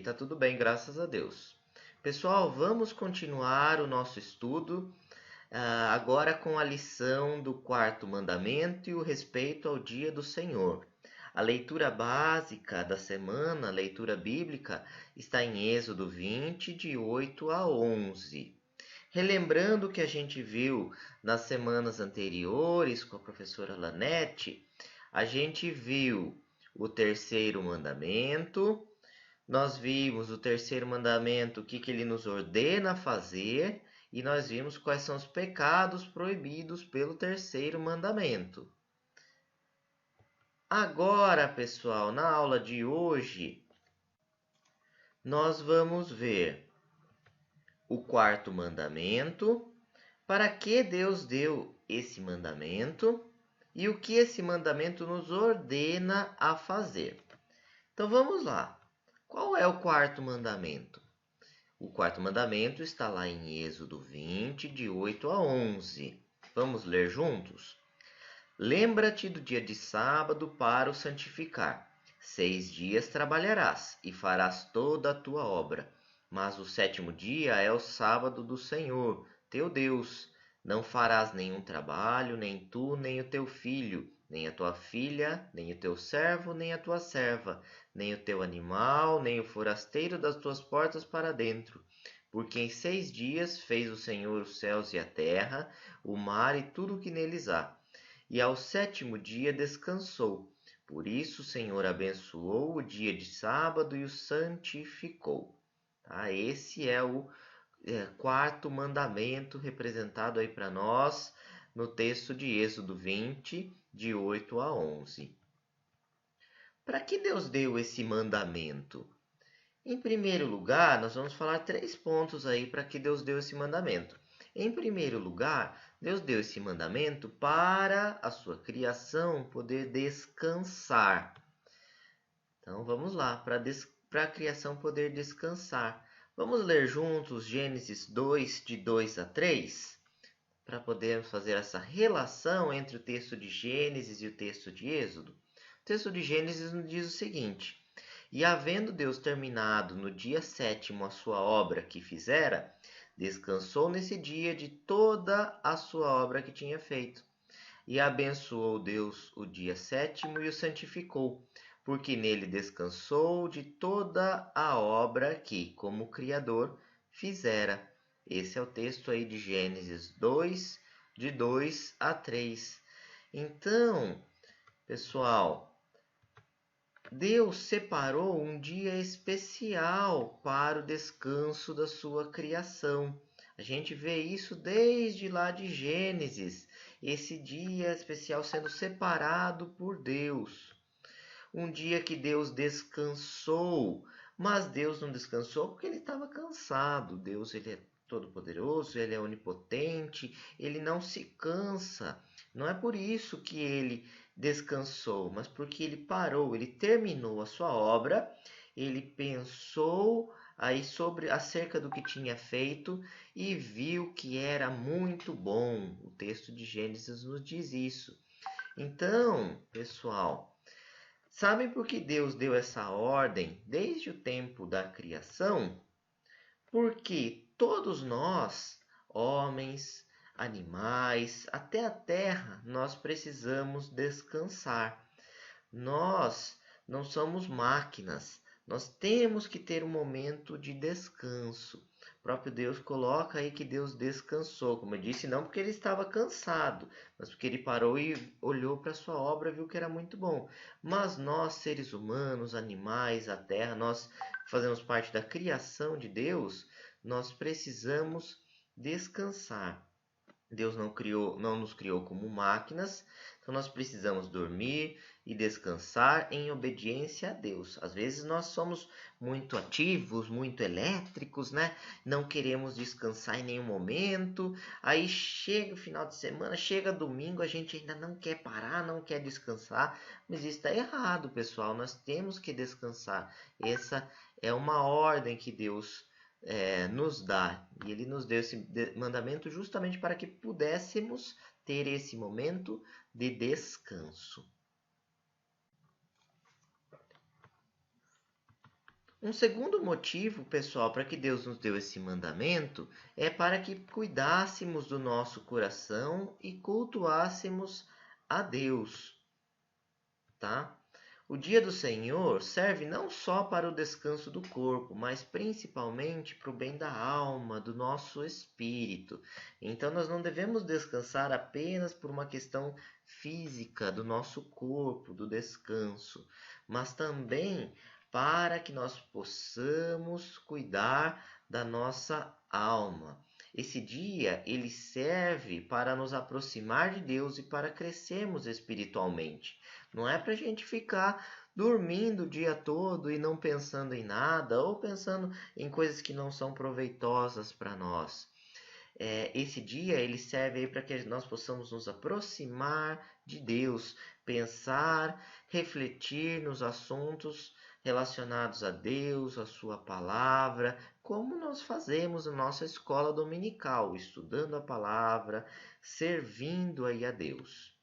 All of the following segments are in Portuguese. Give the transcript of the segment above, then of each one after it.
tá tudo bem, graças a Deus. Pessoal, vamos continuar o nosso estudo agora com a lição do quarto mandamento e o respeito ao dia do Senhor. A leitura básica da semana, a leitura bíblica, está em Êxodo 20, de 8 a 11. Relembrando o que a gente viu nas semanas anteriores com a professora Lanete, a gente viu o terceiro mandamento. Nós vimos o terceiro mandamento, o que ele nos ordena fazer, e nós vimos quais são os pecados proibidos pelo terceiro mandamento. Agora, pessoal, na aula de hoje, nós vamos ver o quarto mandamento, para que Deus deu esse mandamento e o que esse mandamento nos ordena a fazer. Então vamos lá. Qual é o quarto mandamento? O quarto mandamento está lá em Êxodo 20, de 8 a 11. Vamos ler juntos? Lembra-te do dia de sábado para o santificar. 6 dias trabalharás e farás toda a tua obra. Mas o sétimo dia é o sábado do Senhor, teu Deus. Não farás nenhum trabalho, nem tu, nem o teu filho, nem a tua filha, nem o teu servo, nem a tua serva, nem o teu animal, nem o forasteiro das tuas portas para dentro. Porque em 6 dias fez o Senhor os céus e a terra, o mar e tudo o que neles há. E ao sétimo dia descansou. Por isso o Senhor abençoou o dia de sábado e o santificou. Tá? Esse é o quarto mandamento representado aí para nós no texto de Êxodo 20, de 8 a 11. Para que Deus deu esse mandamento? Em primeiro lugar, nós vamos falar 3 pontos aí para que Deus deu esse mandamento. Em primeiro lugar, Deus deu esse mandamento para a sua criação poder descansar. Então vamos lá, para a criação poder descansar. Vamos ler juntos Gênesis 2, de 2 a 3, para podermos fazer essa relação entre o texto de Gênesis e o texto de Êxodo. O texto de Gênesis nos diz o seguinte: E havendo Deus terminado no dia sétimo a sua obra que fizera, descansou nesse dia de toda a sua obra que tinha feito. E abençoou Deus o dia sétimo e o santificou, porque nele descansou de toda a obra que, como Criador, fizera. Esse é o texto aí de Gênesis 2, de 2 a 3. Então, pessoal, Deus separou um dia especial para o descanso da sua criação. A gente vê isso desde lá de Gênesis, esse dia especial sendo separado por Deus. Um dia que Deus descansou, mas Deus não descansou porque ele estava cansado. Deus, ele é todo-poderoso, ele é onipotente, ele não se cansa. Não é por isso que ele descansou, mas porque ele parou, ele terminou a sua obra, ele pensou aí sobre acerca do que tinha feito e viu que era muito bom. O texto de Gênesis nos diz isso. Então, pessoal, sabem por que Deus deu essa ordem desde o tempo da criação? Porque todos nós, homens, animais, até a terra, nós precisamos descansar. Nós não somos máquinas. Nós temos que ter um momento de descanso. O próprio Deus coloca aí que Deus descansou. Como eu disse, não porque ele estava cansado, mas porque ele parou e olhou para a sua obra e viu que era muito bom. Mas nós, seres humanos, animais, a terra, nós fazemos parte da criação de Deus, nós precisamos descansar. Deus não nos criou como máquinas, então nós precisamos dormir e descansar em obediência a Deus. Às vezes nós somos muito ativos, muito elétricos, né? Não queremos descansar em nenhum momento. Aí chega o final de semana, chega domingo, a gente ainda não quer parar, não quer descansar. Mas isso está errado, pessoal. Nós temos que descansar. Essa é uma ordem que Deus nos dá. E ele nos deu esse mandamento justamente para que pudéssemos ter esse momento de descanso. Um segundo motivo, pessoal, para que Deus nos deu esse mandamento é para que cuidássemos do nosso coração e cultuássemos a Deus, tá? O dia do Senhor serve não só para o descanso do corpo, mas principalmente para o bem da alma, do nosso espírito. Então nós não devemos descansar apenas por uma questão física do nosso corpo, do descanso, mas também para que nós possamos cuidar da nossa alma. Esse dia ele serve para nos aproximar de Deus e para crescermos espiritualmente. Não é para a gente ficar dormindo o dia todo e não pensando em nada ou pensando em coisas que não são proveitosas para nós. Esse dia ele serve aí para que nós possamos nos aproximar de Deus, pensar, refletir nos assuntos relacionados a Deus, a sua palavra, como nós fazemos na nossa escola dominical, estudando a palavra, servindo aí a Deus.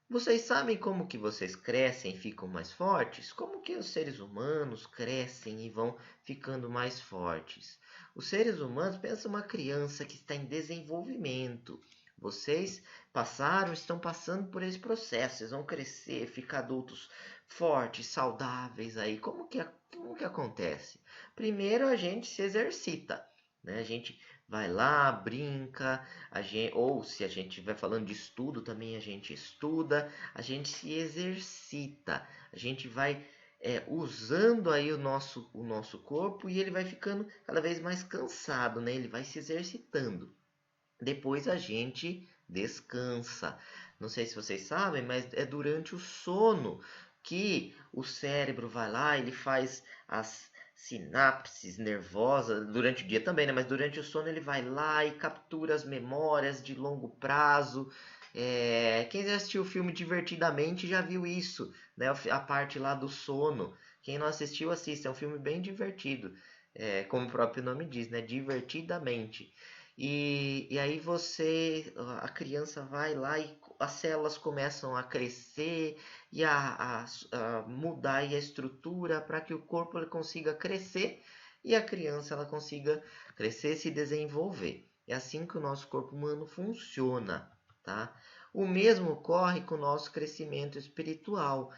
Vocês sabem como que vocês crescem e ficam mais fortes? Como que os seres humanos crescem e vão ficando mais fortes? Os seres humanos, pensa uma criança que está em desenvolvimento. Vocês estão passando por esse processo. Vocês vão crescer, ficar adultos fortes, saudáveis aí. Como que acontece? Primeiro a gente se exercita, né? A gente vai lá, brinca, ou se a gente estiver falando de estudo, também a gente estuda, a gente se exercita, a gente vai usando aí o nosso corpo e ele vai ficando cada vez mais cansado, né? Ele vai se exercitando. Depois a gente descansa. Não sei se vocês sabem, mas é durante o sono que o cérebro vai lá, ele faz as sinapses nervosas durante o dia também, né? Mas durante o sono ele vai lá e captura as memórias de longo prazo. Quem já assistiu o filme Divertidamente já viu isso, né? A parte lá do sono. Quem não assistiu, assista. É um filme bem divertido, como o próprio nome diz, né? Divertidamente. E aí a criança vai lá e as células começam a crescer e a mudar aí a estrutura para que o corpo ele consiga crescer e a criança ela consiga crescer e se desenvolver. É assim que o nosso corpo humano funciona, tá? O mesmo ocorre com o nosso crescimento espiritual.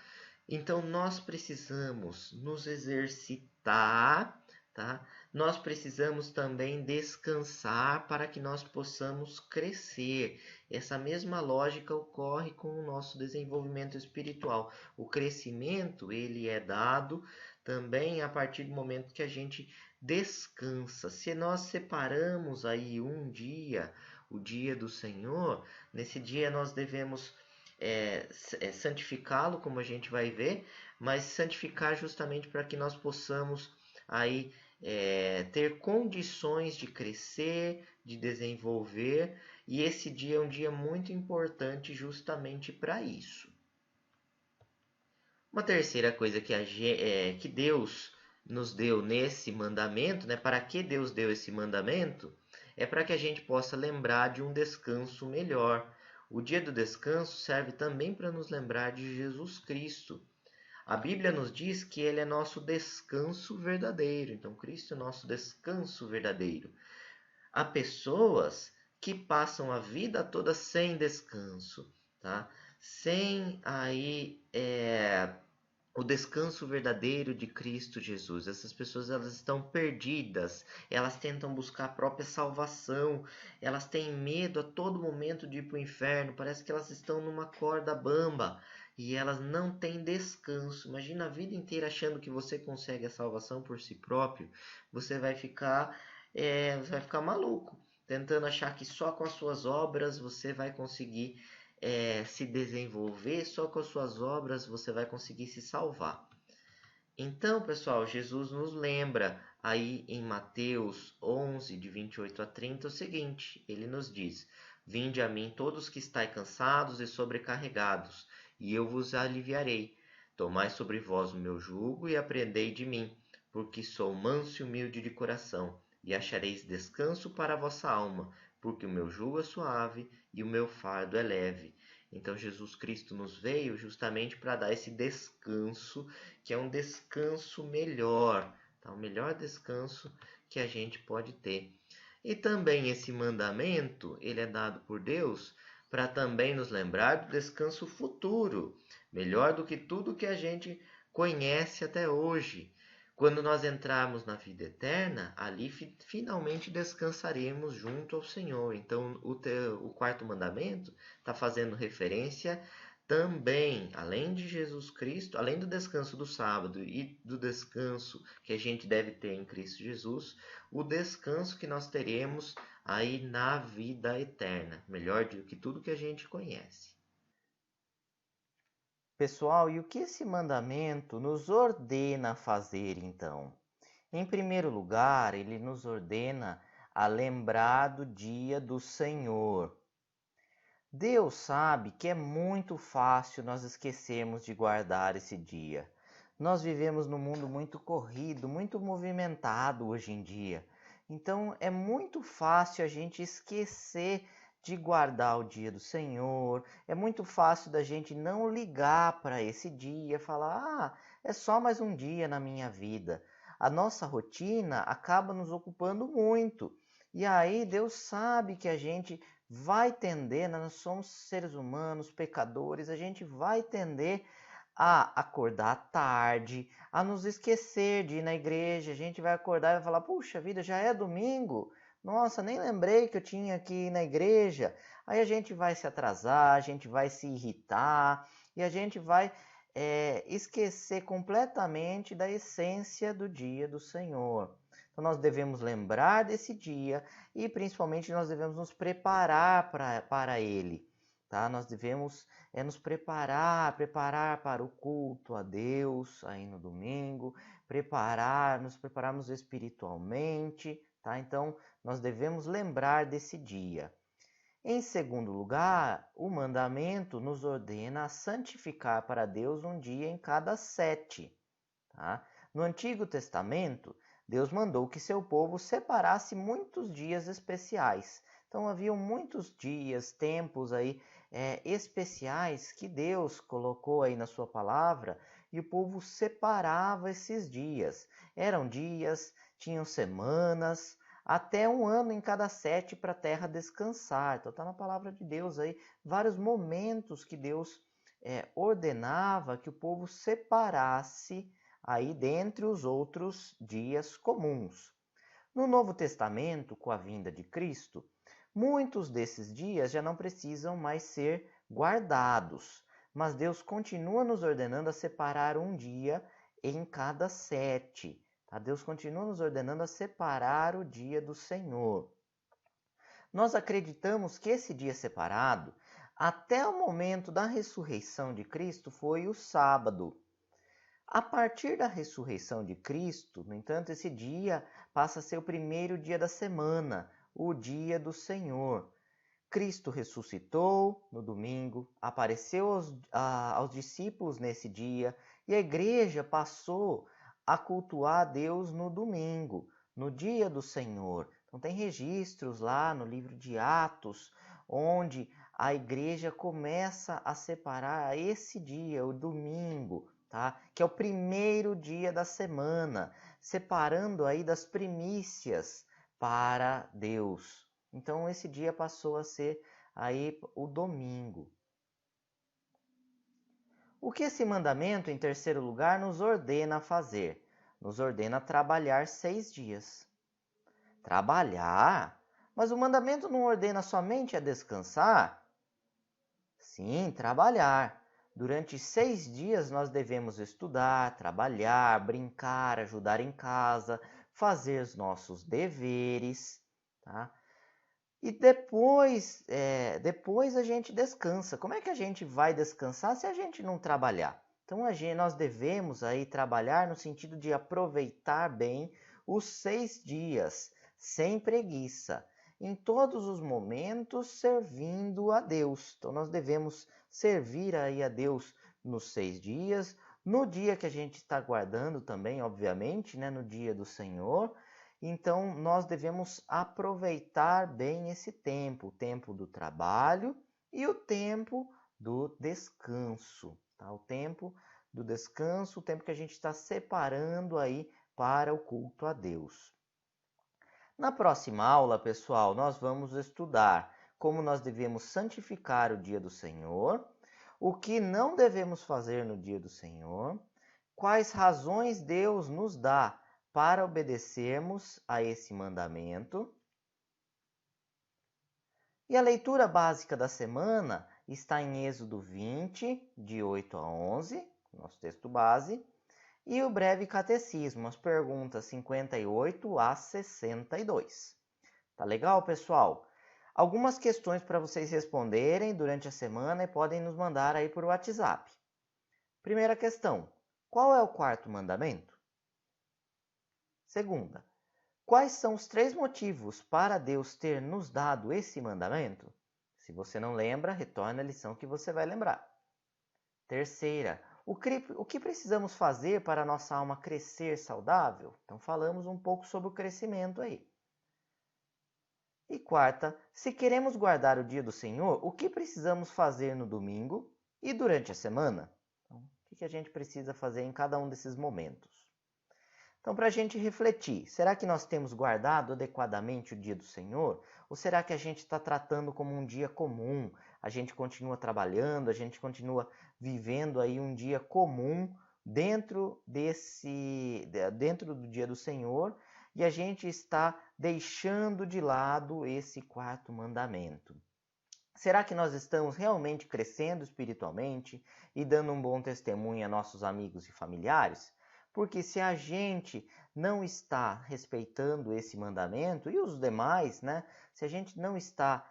Então nós precisamos nos exercitar, tá? Nós precisamos também descansar para que nós possamos crescer. Essa mesma lógica ocorre com o nosso desenvolvimento espiritual. O crescimento, ele é dado também a partir do momento que a gente descansa. Se nós separamos aí um dia, o dia do Senhor, nesse dia nós devemos santificá-lo, como a gente vai ver, mas santificar justamente para que nós possamos aí ter condições de crescer, de desenvolver, e esse dia é um dia muito importante justamente para isso. Uma terceira coisa que Deus nos deu nesse mandamento, né? Para que Deus deu esse mandamento? É para que a gente possa lembrar de um descanso melhor. O dia do descanso serve também para nos lembrar de Jesus Cristo. A Bíblia nos diz que ele é nosso descanso verdadeiro. Então, Cristo é nosso descanso verdadeiro. Há pessoas que passam a vida toda sem descanso, tá? Sem aí o descanso verdadeiro de Cristo Jesus. Essas pessoas elas estão perdidas, elas tentam buscar a própria salvação, elas têm medo a todo momento de ir para o inferno, parece que elas estão numa corda bamba e elas não têm descanso. Imagina a vida inteira achando que você consegue a salvação por si próprio, você vai ficar maluco, tentando achar que só com as suas obras você vai conseguir se desenvolver, só com as suas obras você vai conseguir se salvar. Então, pessoal, Jesus nos lembra aí em Mateus 11, de 28 a 30, o seguinte, ele nos diz: Vinde a mim todos que estáis cansados e sobrecarregados, e eu vos aliviarei. Tomai sobre vós o meu jugo e aprendei de mim, porque sou manso e humilde de coração, e achareis descanso para a vossa alma, porque o meu jugo é suave e o meu fardo é leve. Então Jesus Cristo nos veio justamente para dar esse descanso, que é um descanso melhor, tá? O melhor descanso que a gente pode ter. E também esse mandamento, ele é dado por Deus para também nos lembrar do descanso futuro, melhor do que tudo que a gente conhece até hoje. Quando nós entrarmos na vida eterna, ali finalmente descansaremos junto ao Senhor. Então, o quarto mandamento está fazendo referência também, além de Jesus Cristo, além do descanso do sábado e do descanso que a gente deve ter em Cristo Jesus, o descanso que nós teremos aí na vida eterna, melhor do que tudo que a gente conhece. Pessoal, e o que esse mandamento nos ordena fazer então? Em primeiro lugar, ele nos ordena a lembrar do dia do Senhor. Deus sabe que é muito fácil nós esquecermos de guardar esse dia. Nós vivemos num mundo muito corrido, muito movimentado hoje em dia. Então é muito fácil a gente esquecer de guardar o dia do Senhor. É muito fácil da gente não ligar para esse dia, falar: "Ah, é só mais um dia na minha vida". A nossa rotina acaba nos ocupando muito. E aí Deus sabe que a gente vai tender, nós somos seres humanos, pecadores, a gente vai tender a acordar tarde, a nos esquecer de ir na igreja, a gente vai acordar e vai falar: puxa vida, já é domingo, nossa, nem lembrei que eu tinha que ir na igreja. Aí a gente vai se atrasar, a gente vai se irritar e a gente vai esquecer completamente da essência do dia do Senhor. Então nós devemos lembrar desse dia e principalmente nós devemos nos preparar para ele. Tá? Nós devemos nos preparar para o culto a Deus aí no domingo, nos prepararmos espiritualmente, tá? Então nós devemos lembrar desse dia. Em segundo lugar, o mandamento nos ordena a santificar para Deus um dia em cada 7. Tá? No Antigo Testamento, Deus mandou que seu povo separasse muitos dias especiais. Então haviam muitos dias, tempos aí especiais que Deus colocou aí na sua palavra e o povo separava esses dias. Eram dias, tinham semanas, até um ano em cada 7 para a terra descansar. Então está na palavra de Deus aí vários momentos que Deus ordenava que o povo separasse aí dentre os outros dias comuns. No Novo Testamento, com a vinda de Cristo, muitos desses dias já não precisam mais ser guardados, mas Deus continua nos ordenando a separar um dia em cada 7. Tá? Deus continua nos ordenando a separar o dia do Senhor. Nós acreditamos que esse dia separado, até o momento da ressurreição de Cristo, foi o sábado. A partir da ressurreição de Cristo, no entanto, esse dia passa a ser o primeiro dia da semana, o dia do Senhor. Cristo ressuscitou no domingo, apareceu aos discípulos nesse dia e a igreja passou a cultuar a Deus no domingo, no dia do Senhor. Então, tem registros lá no livro de Atos, onde a igreja começa a separar esse dia, o domingo, tá? Que é o primeiro dia da semana, separando aí das primícias para Deus. Então esse dia passou a ser aí o domingo. O que esse mandamento, em terceiro lugar, nos ordena a fazer? Nos ordena trabalhar 6 dias. Trabalhar? Mas o mandamento não ordena somente a descansar? Sim, trabalhar. Durante 6 dias nós devemos estudar, trabalhar, brincar, ajudar em casa, fazer os nossos deveres, tá? E depois a gente descansa. Como é que a gente vai descansar se a gente não trabalhar? Então nós devemos aí trabalhar no sentido de aproveitar bem os 6 dias, sem preguiça, em todos os momentos servindo a Deus. Então nós devemos servir aí a Deus nos 6 dias, no dia que a gente está guardando também, obviamente, né, no dia do Senhor. Então, nós devemos aproveitar bem esse tempo, o tempo do trabalho e o tempo do descanso, tá? O tempo do descanso, o tempo que a gente está separando aí para o culto a Deus. Na próxima aula, pessoal, nós vamos estudar como nós devemos santificar o dia do Senhor, o que não devemos fazer no dia do Senhor, quais razões Deus nos dá para obedecermos a esse mandamento. E a leitura básica da semana está em Êxodo 20, de 8 a 11, nosso texto base, e o breve catecismo, as perguntas 58 a 62. Tá legal, pessoal? Algumas questões para vocês responderem durante a semana e podem nos mandar aí por WhatsApp. Primeira questão: qual é o quarto mandamento? Segunda: quais são os 3 motivos para Deus ter nos dado esse mandamento? Se você não lembra, retorne a lição que você vai lembrar. Terceira: o que precisamos fazer para a nossa alma crescer saudável? Então falamos um pouco sobre o crescimento aí. E quarta: se queremos guardar o dia do Senhor, o que precisamos fazer no domingo e durante a semana? Então, o que a gente precisa fazer em cada um desses momentos? Então, para a gente refletir, será que nós temos guardado adequadamente o dia do Senhor? Ou será que a gente está tratando como um dia comum? A gente continua trabalhando, a gente continua vivendo aí um dia comum dentro do dia do Senhor, e a gente está deixando de lado esse quarto mandamento. Será que nós estamos realmente crescendo espiritualmente e dando um bom testemunho a nossos amigos e familiares? Porque se a gente não está respeitando esse mandamento e os demais, né? Se a gente não está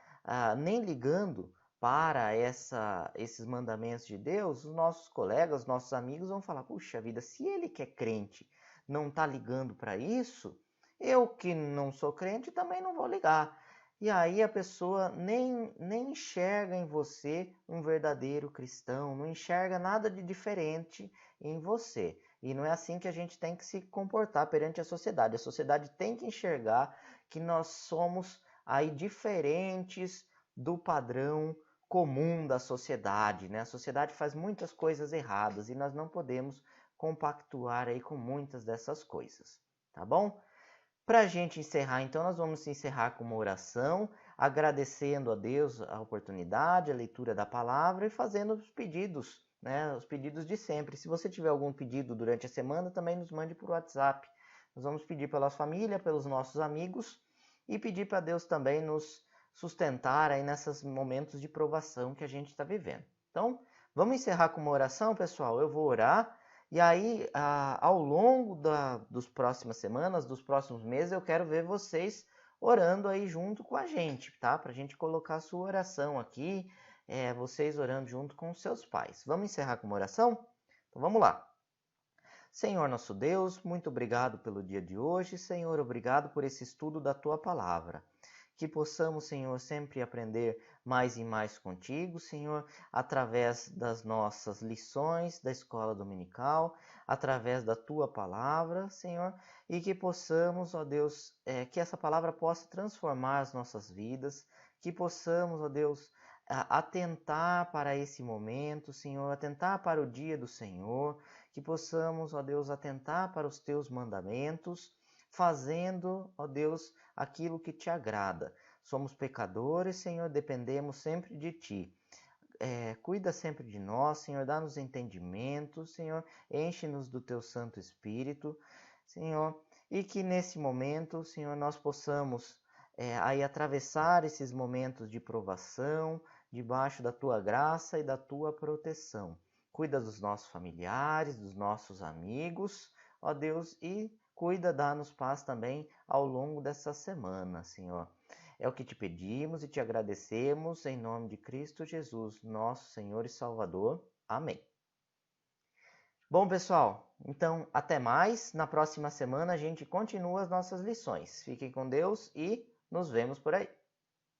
nem ligando para esses mandamentos de Deus, os nossos colegas, os nossos amigos vão falar: puxa vida, se ele que é crente não está ligando para isso, eu que não sou crente também não vou ligar. E aí a pessoa nem enxerga em você um verdadeiro cristão, não enxerga nada de diferente em você. E não é assim que a gente tem que se comportar perante a sociedade. A sociedade tem que enxergar que nós somos aí diferentes do padrão comum da sociedade, né? A sociedade faz muitas coisas erradas e nós não podemos compactuar aí com muitas dessas coisas, tá bom? Para a gente encerrar, então, nós vamos encerrar com uma oração, agradecendo a Deus a oportunidade, a leitura da palavra e fazendo os pedidos, né? Os pedidos de sempre. Se você tiver algum pedido durante a semana, também nos mande por WhatsApp. Nós vamos pedir pela família, pelos nossos amigos e pedir para Deus também nos sustentar aí nesses momentos de provação que a gente está vivendo. Então, vamos encerrar com uma oração, pessoal? Eu vou orar. E aí, ao longo das próximas semanas, dos próximos meses, eu quero ver vocês orando aí junto com a gente, tá? Para a gente colocar a sua oração aqui, vocês orando junto com os seus pais. Vamos encerrar com uma oração? Então vamos lá. Senhor nosso Deus, muito obrigado pelo dia de hoje. Senhor, obrigado por esse estudo da Tua Palavra. Que possamos, Senhor, sempre aprender mais e mais contigo, Senhor, através das nossas lições da escola dominical, através da Tua Palavra, Senhor, e que possamos, ó Deus, que essa palavra possa transformar as nossas vidas, que possamos, ó Deus, atentar para esse momento, Senhor, atentar para o dia do Senhor, que possamos, ó Deus, atentar para os Teus mandamentos, fazendo, ó Deus, aquilo que Te agrada. Somos pecadores, Senhor, dependemos sempre de Ti. Cuida sempre de nós, Senhor, dá-nos entendimento, Senhor, enche-nos do Teu Santo Espírito, Senhor, e que nesse momento, Senhor, nós possamos aí atravessar esses momentos de provação, debaixo da Tua graça e da Tua proteção. Cuida dos nossos familiares, dos nossos amigos, ó Deus, e cuida, dá-nos paz também ao longo dessa semana, Senhor. É o que te pedimos e te agradecemos em nome de Cristo Jesus, nosso Senhor e Salvador. Amém. Bom, pessoal, então até mais. Na próxima semana a gente continua as nossas lições. Fiquem com Deus e nos vemos por aí.